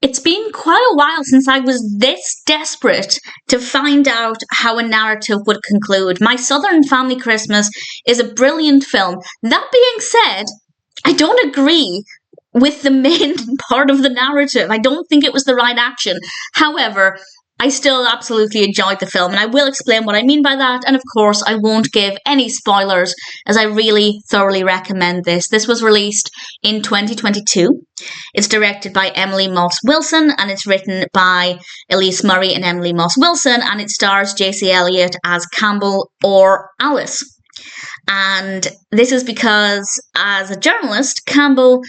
It's been quite a while since I was this desperate to find out how a narrative would conclude. My Southern Family Christmas is a brilliant film. That being said, I don't agree with the main part of the narrative. I don't think it was the right action. However, I still absolutely enjoyed the film, and I will explain what I mean by that. And of course, I won't give any spoilers, as I really thoroughly recommend this. This was released in 2022. It's directed by Emily Moss Wilson, and it's written by Elise Murray and Emily Moss Wilson, and it stars Jaicy Elliot as Campbell or Alys. And this is because, as a journalist, Campbell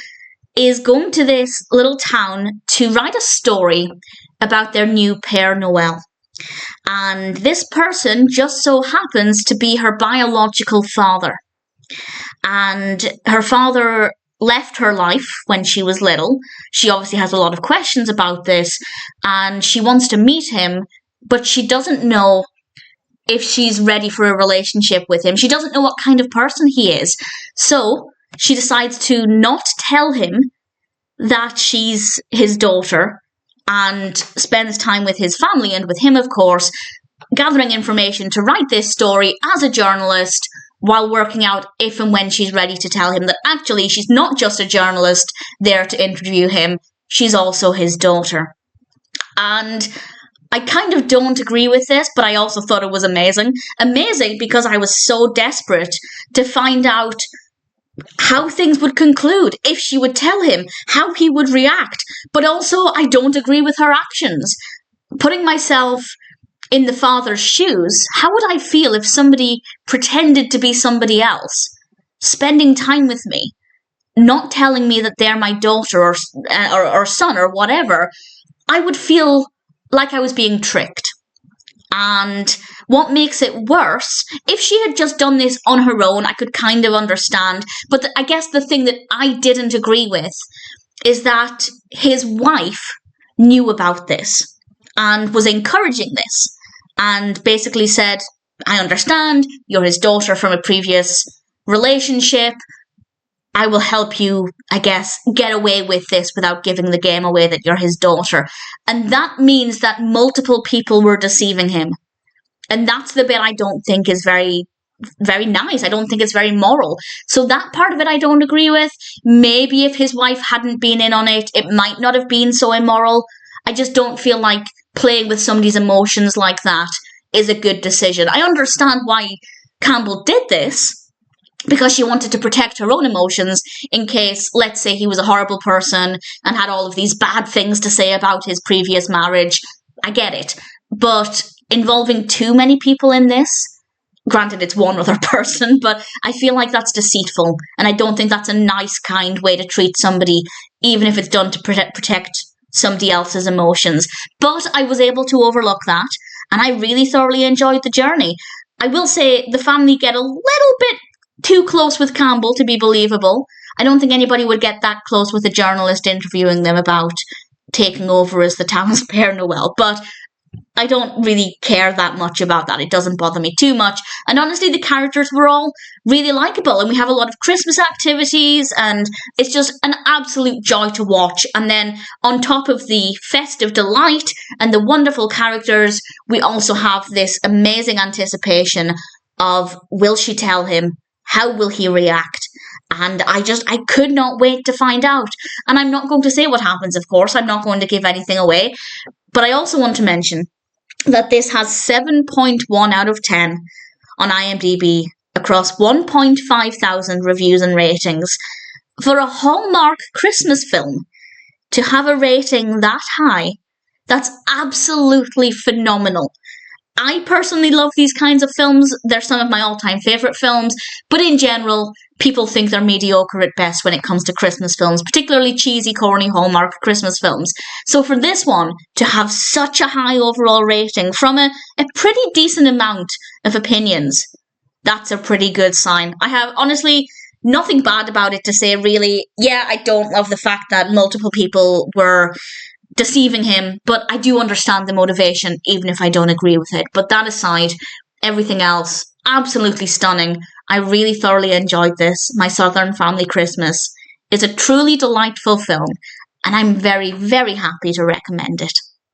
is going to this little town to write a story about their new Père Noël. And this person just so happens to be her biological father. And her father left her life when she was little. She obviously has a lot of questions about this, and she wants to meet him, but she doesn't know if she's ready for a relationship with him. She doesn't know what kind of person he is. So she decides to not tell him that she's his daughter, and spends time with his family and with him, of course, gathering information to write this story as a journalist while working out if and when she's ready to tell him that actually she's not just a journalist there to interview him, she's also his daughter. And I kind of don't agree with this, but I also thought it was amazing. Amazing because I was so desperate to find out how things would conclude, if she would tell him, how he would react. But also, I don't agree with her actions. Putting myself in the father's shoes, how would I feel if somebody pretended to be somebody else, spending time with me, not telling me that they're my daughter or son or whatever? I would feel like I was being tricked. And what makes it worse, if she had just done this on her own, I could kind of understand. But I guess the thing that I didn't agree with is that his wife knew about this and was encouraging this and basically said, I understand, you're his daughter from a previous relationship. I will help you, I guess, get away with this without giving the game away that you're his daughter. And that means that multiple people were deceiving him. And that's the bit I don't think is very, very nice. I don't think it's very moral. So that part of it I don't agree with. Maybe if his wife hadn't been in on it, it might not have been so immoral. I just don't feel like playing with somebody's emotions like that is a good decision. I understand why Campbell did this, because she wanted to protect her own emotions in case, let's say, he was a horrible person and had all of these bad things to say about his previous marriage. I get it. But involving too many people in this, granted it's one other person, but I feel like that's deceitful. And I don't think that's a nice, kind way to treat somebody, even if it's done to protect somebody else's emotions. But I was able to overlook that, and I really thoroughly enjoyed the journey. I will say the family get a little bit too close with Campbell to be believable. I don't think anybody would get that close with a journalist interviewing them about taking over as the town's Père Noël, but I don't really care that much about that. It doesn't bother me too much. And honestly, the characters were all really likeable, and we have a lot of Christmas activities, and it's just an absolute joy to watch. And then on top of the festive delight and the wonderful characters, we also have this amazing anticipation of, will she tell him? How will he react? And I could not wait to find out. And I'm not going to say what happens, of course. I'm not going to give anything away. But I also want to mention that this has 7.1 out of 10 on IMDb across 1.5 thousand reviews and ratings. For a Hallmark Christmas film to have a rating that high, that's absolutely phenomenal. I personally love these kinds of films. They're some of my all-time favourite films, but in general, people think they're mediocre at best when it comes to Christmas films, particularly cheesy, corny Hallmark Christmas films. So for this one, to have such a high overall rating from a pretty decent amount of opinions, that's a pretty good sign. I have, honestly, nothing bad about it to say, really. Yeah, I don't love the fact that multiple people were deceiving him, but I do understand the motivation, even if I don't agree with it. But that aside, everything else, absolutely stunning. I really thoroughly enjoyed this. My Southern Family Christmas is a truly delightful film, and I'm very, very happy to recommend it.